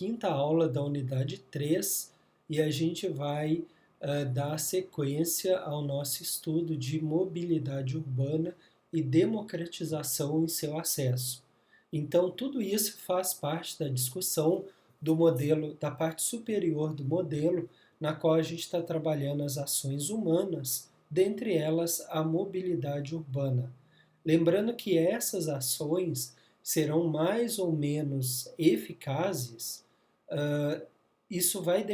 quinta aula da unidade 3 e a gente vai dar sequência ao nosso estudo de mobilidade urbana e democratização em seu acesso. Então, tudo isso faz parte da discussão do modelo, da parte superior do modelo, na qual a gente está trabalhando as ações humanas, dentre elas a mobilidade urbana. Lembrando que essas ações serão mais ou menos eficazes, isso vai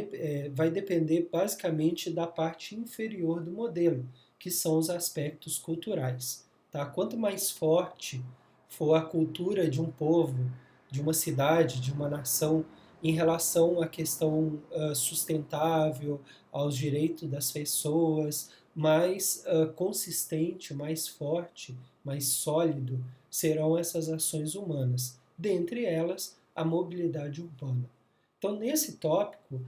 depender basicamente da parte inferior do modelo, que são os aspectos culturais. Tá? Quanto mais forte for a cultura de um povo, de uma cidade, de uma nação, em relação à questão sustentável, aos direitos das pessoas, mais consistente, mais forte, mais sólido serão essas ações humanas, dentre elas a mobilidade urbana. Então, nesse tópico,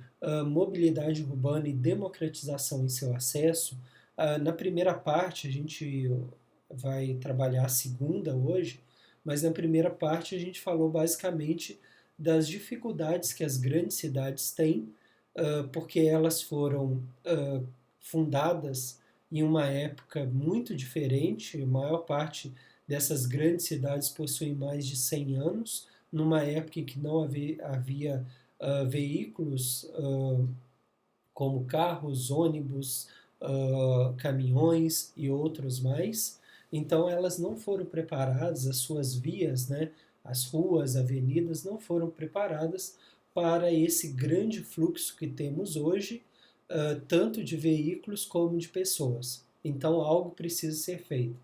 mobilidade urbana e democratização em seu acesso, na primeira parte a gente vai trabalhar a segunda hoje, mas na primeira parte a gente falou basicamente das dificuldades que as grandes cidades têm, porque elas foram fundadas em uma época muito diferente. A maior parte dessas grandes cidades possuem mais de 100 anos, numa época em que não havia veículos como carros, ônibus, caminhões e outros mais. Então elas não foram preparadas, as suas vias, né, as ruas, avenidas não foram preparadas para esse grande fluxo que temos hoje, tanto de veículos como de pessoas. Então algo precisa ser feito.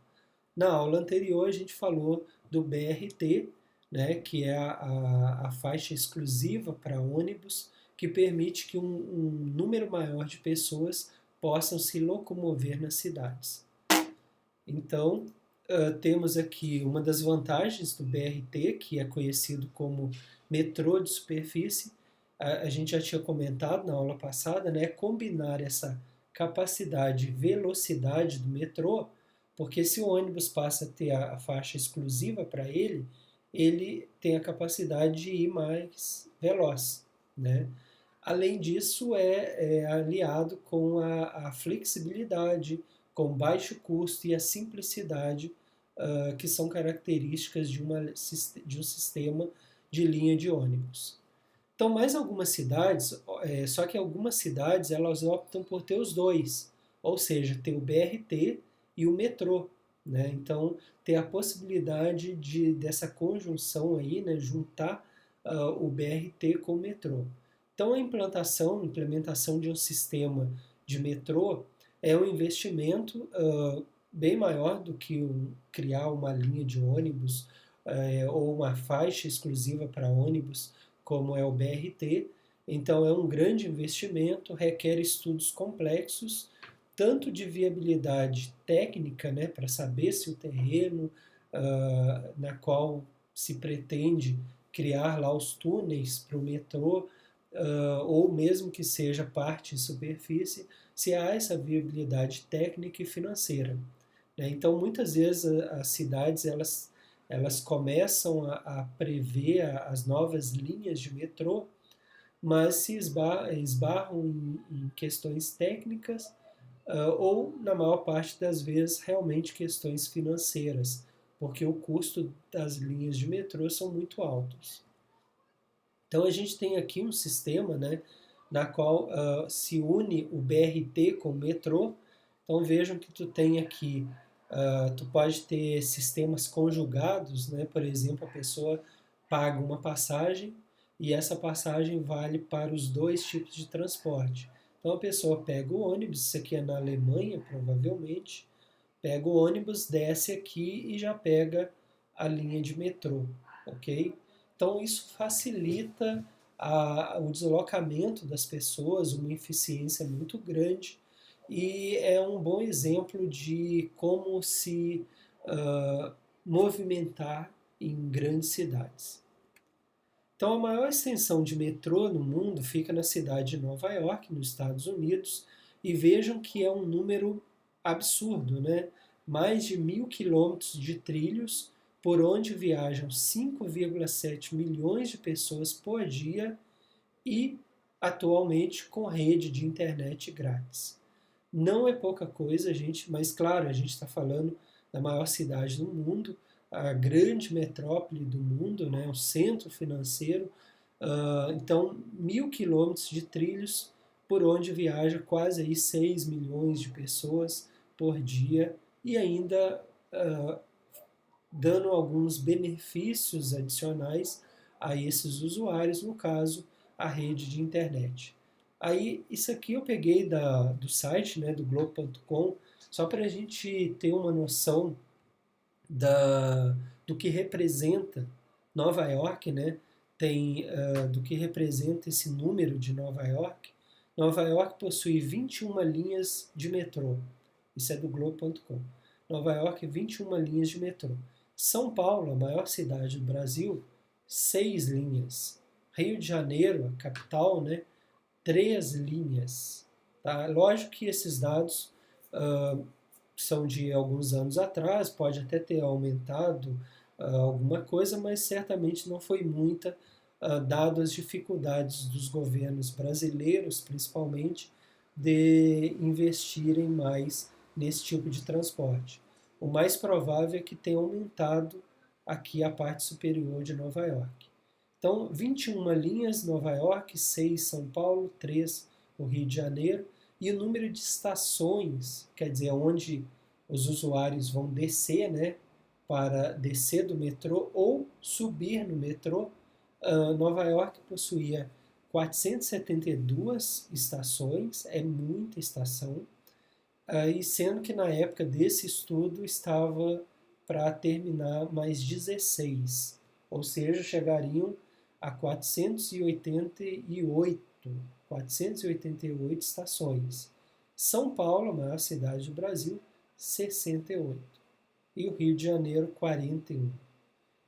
Na aula anterior a gente falou do BRT, né, que é a faixa exclusiva para ônibus, que permite que um número maior de pessoas possam se locomover nas cidades. Então, temos aqui uma das vantagens do BRT, que é conhecido como metrô de superfície. A gente já tinha comentado na aula passada, né, combinar essa capacidade e velocidade do metrô, porque se o ônibus passa a ter a faixa exclusiva para ele, ele tem a capacidade de ir mais veloz, né? Além disso, é aliado com a flexibilidade, com baixo custo e a simplicidade, que são características de um sistema de linha de ônibus. Então, mais algumas cidades, só que algumas cidades elas optam por ter os dois, ou seja, ter o BRT e o metrô, né? Então, ter a possibilidade dessa conjunção aí, né, juntar o BRT com o metrô. Então, a implementação de um sistema de metrô é um investimento bem maior do que criar uma linha de ônibus ou uma faixa exclusiva para ônibus, como é o BRT. Então, é um grande investimento, requer estudos complexos, tanto de viabilidade técnica, né, para saber se o terreno na qual se pretende criar lá os túneis para o metrô, ou mesmo que seja parte em superfície, se há essa viabilidade técnica e financeira. Né? Então, muitas vezes as cidades elas começam a prever as novas linhas de metrô, mas se esbarram em questões técnicas ou, na maior parte das vezes, realmente questões financeiras, porque o custo das linhas de metrô são muito altos. Então a gente tem aqui um sistema, né, na qual se une o BRT com o metrô. Então vejam que tu tem aqui, tu pode ter sistemas conjugados, né? Por exemplo, a pessoa paga uma passagem e essa passagem vale para os dois tipos de transporte. Então a pessoa pega o ônibus, isso aqui é na Alemanha provavelmente, pega o ônibus, desce aqui e já pega a linha de metrô, ok? Então isso facilita o deslocamento das pessoas, uma eficiência muito grande, e é um bom exemplo de como se movimentar em grandes cidades. Então, a maior extensão de metrô no mundo fica na cidade de Nova York, nos Estados Unidos, e vejam que é um número absurdo, né? Mais de 1.000 quilômetros de trilhos, por onde viajam 5,7 milhões de pessoas por dia, e atualmente com rede de internet grátis. Não é pouca coisa, gente, mas claro, a gente está falando da maior cidade do mundo, a grande metrópole do mundo, né, o centro financeiro. Então, 1.000 quilômetros de trilhos por onde viaja quase aí 6 milhões de pessoas por dia e ainda dando alguns benefícios adicionais a esses usuários, no caso, a rede de internet. Aí, isso aqui eu peguei do site, né, do Globo.com, só para a gente ter uma noção do que representa Nova York, né? Do que representa esse número de Nova York. Nova York possui 21 linhas de metrô. Isso é do Globo.com. Nova York, 21 linhas de metrô. São Paulo, a maior cidade do Brasil, 6 linhas. Rio de Janeiro, a capital, né? 3 linhas. Tá? Lógico que esses dados são de alguns anos atrás, pode até ter aumentado alguma coisa, mas certamente não foi muita, dado as dificuldades dos governos brasileiros, principalmente, de investirem mais nesse tipo de transporte. O mais provável é que tenha aumentado aqui a parte superior de Nova York. Então, 21 linhas Nova York, 6 São Paulo, 3 o Rio de Janeiro, e o número de estações, quer dizer, onde os usuários vão descer, né, para descer do metrô ou subir no metrô. Nova York possuía 472 estações, é muita estação, e sendo que na época desse estudo estava para terminar mais 16, ou seja, chegariam a 488 estações. São Paulo, a maior cidade do Brasil, 68. E o Rio de Janeiro, 41.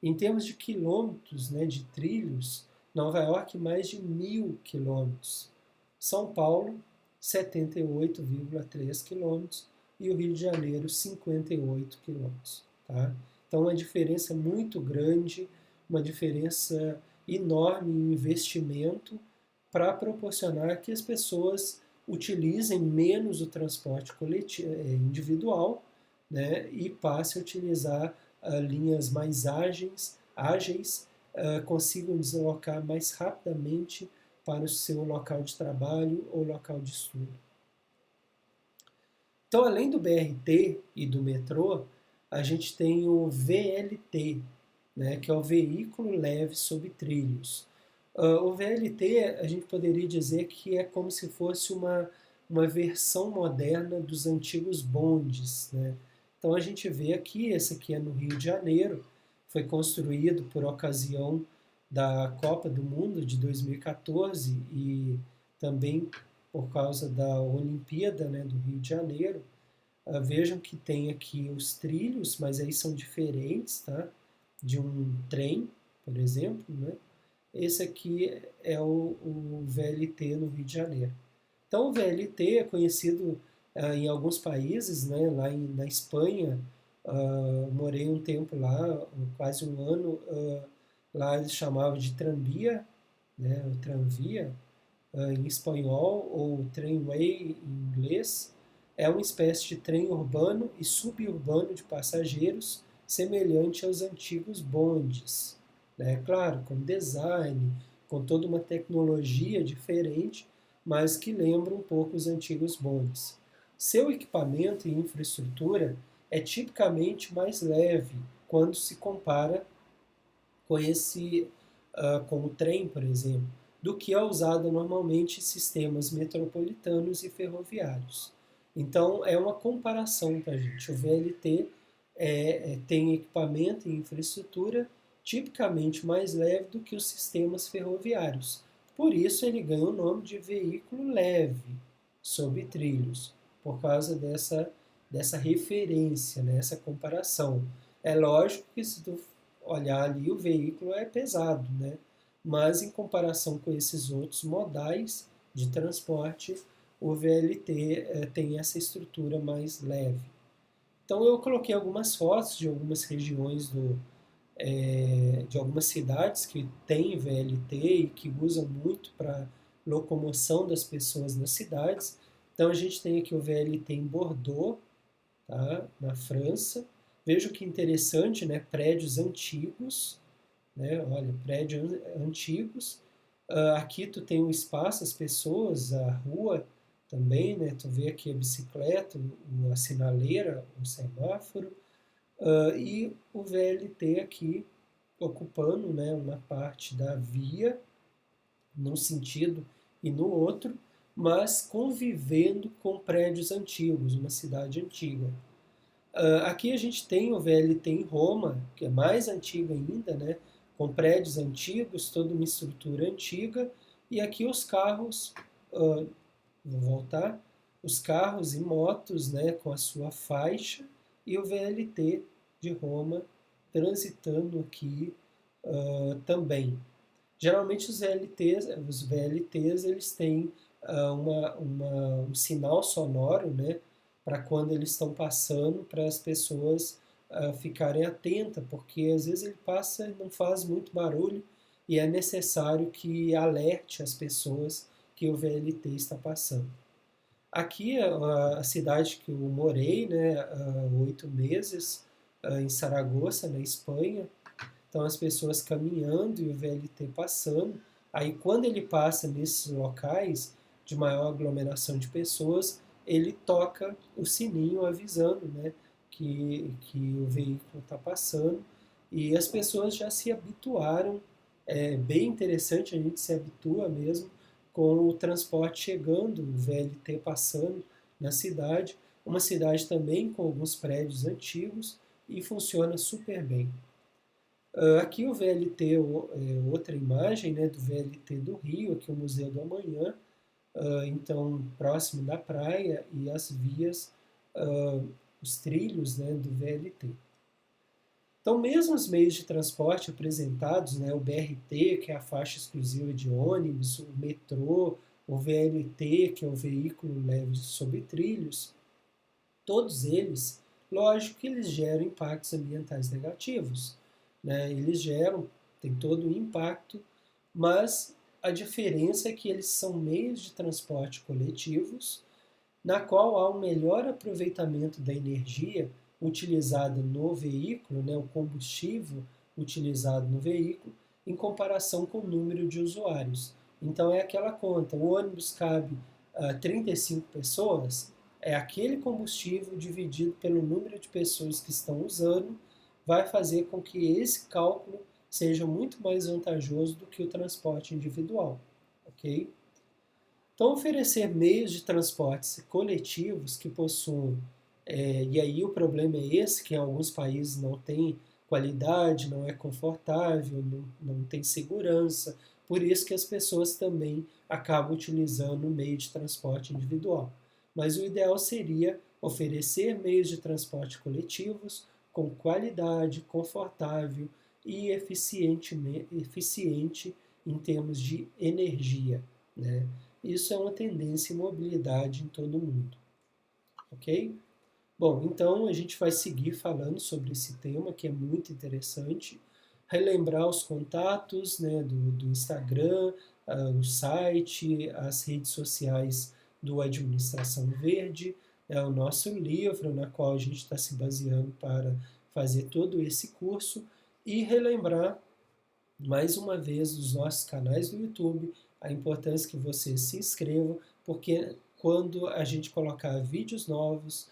Em termos de quilômetros, né, de trilhos, Nova York, mais de 1.000 quilômetros. São Paulo, 78,3 quilômetros. E o Rio de Janeiro, 58 quilômetros. Tá? Então, uma diferença muito grande, uma diferença enorme em investimento para proporcionar que as pessoas utilizem menos o transporte coletivo, individual, né, e passem a utilizar linhas mais ágeis, consigam deslocar mais rapidamente para o seu local de trabalho ou local de estudo. Então, além do BRT e do metrô, a gente tem o VLT, né, que é o veículo leve sobre trilhos. O VLT, a gente poderia dizer que é como se fosse uma versão moderna dos antigos bondes, né? Então a gente vê aqui, esse aqui é no Rio de Janeiro, foi construído por ocasião da Copa do Mundo de 2014 e também por causa da Olimpíada, né, do Rio de Janeiro. Vejam que tem aqui os trilhos, mas aí são diferentes, tá? De um trem, por exemplo, né? Esse aqui é o VLT no Rio de Janeiro. Então, o VLT é conhecido em alguns países, né? Lá na Espanha, morei um tempo lá, quase um ano. Lá eles chamavam de tranvia, né? O tranvia, em espanhol, ou tramway em inglês. É uma espécie de trem urbano e suburbano de passageiros, semelhante aos antigos bondes, né? Claro, com design, com toda uma tecnologia diferente, mas que lembra um pouco os antigos bondes. Seu equipamento e infraestrutura é tipicamente mais leve quando se compara com o trem, por exemplo, do que é usado normalmente em sistemas metropolitanos e ferroviários. Então, é uma comparação para a gente. O VLT tem equipamento e infraestrutura tipicamente mais leve do que os sistemas ferroviários. Por isso, ele ganha o nome de veículo leve sobre trilhos, por causa dessa referência, né, essa comparação. É lógico que se tu olhar ali, o veículo é pesado, né? Mas em comparação com esses outros modais de transporte, o VLT tem essa estrutura mais leve. Então eu coloquei algumas fotos de algumas regiões de algumas cidades que têm VLT e que usam muito para locomoção das pessoas nas cidades. Então a gente tem aqui o VLT em Bordeaux, tá? Na França. Veja que interessante, né? Prédios antigos, né? Olha, prédios antigos. Aqui tu tem o espaço, as pessoas, a rua também, né? Tu vê aqui a bicicleta, a sinaleira, o semáforo, e o VLT aqui ocupando, né, uma parte da via, num sentido e no outro, mas convivendo com prédios antigos, uma cidade antiga. Aqui a gente tem o VLT em Roma, que é mais antigo ainda, né, com prédios antigos, toda uma estrutura antiga, e aqui os carros, vou voltar, os carros e motos, né, com a sua faixa, e o VLT de Roma transitando aqui também. Geralmente os VLTs eles têm um sinal sonoro, né, para quando eles estão passando, para as pessoas ficarem atentas, porque às vezes ele passa e não faz muito barulho e é necessário que alerte as pessoas que o VLT está passando. Aqui, a cidade que eu morei, né, há 8 meses, em Saragoça, na Espanha, então as pessoas caminhando e o VLT passando. Aí quando ele passa nesses locais de maior aglomeração de pessoas, ele toca o sininho avisando, né, que o veículo está passando. E as pessoas já se habituaram, é bem interessante, a gente se habitua mesmo com o transporte chegando, o VLT passando na cidade, uma cidade também com alguns prédios antigos e funciona super bem. Aqui o VLT, outra imagem, né, do VLT do Rio, aqui o Museu do Amanhã, então próximo da praia e as vias, os trilhos, né, do VLT. Então, mesmo os meios de transporte apresentados, né, o BRT, que é a faixa exclusiva de ônibus, o metrô, o VLT, que é o veículo leve sobre trilhos, todos eles, lógico que eles geram impactos ambientais negativos, né? Eles geram, tem todo o impacto, mas a diferença é que eles são meios de transporte coletivos, na qual há um melhor aproveitamento da energia utilizada no veículo, né, o combustível utilizado no veículo, em comparação com o número de usuários. Então é aquela conta, o ônibus cabe 35 pessoas, é aquele combustível dividido pelo número de pessoas que estão usando, vai fazer com que esse cálculo seja muito mais vantajoso do que o transporte individual, ok? Então, oferecer meios de transportes coletivos que possuam, e aí o problema é esse, que em alguns países não tem qualidade, não é confortável, não tem segurança, por isso que as pessoas também acabam utilizando o meio de transporte individual. Mas o ideal seria oferecer meios de transporte coletivos com qualidade, confortável e eficiente em termos de energia, né? Isso é uma tendência em mobilidade em todo o mundo, ok? Bom, então a gente vai seguir falando sobre esse tema que é muito interessante, relembrar os contatos, né, do Instagram, o site, as redes sociais do Administração Verde, é o nosso livro na qual a gente está se baseando para fazer todo esse curso e relembrar mais uma vez os nossos canais do YouTube, a importância que você se inscreva, porque quando a gente colocar vídeos novos,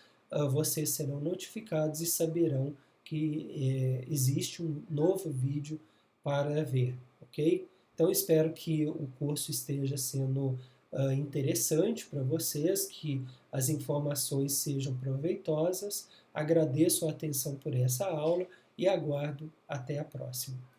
vocês serão notificados e saberão que existe um novo vídeo para ver, ok? Então espero que o curso esteja sendo interessante para vocês, que as informações sejam proveitosas. Agradeço a atenção por essa aula e aguardo até a próxima.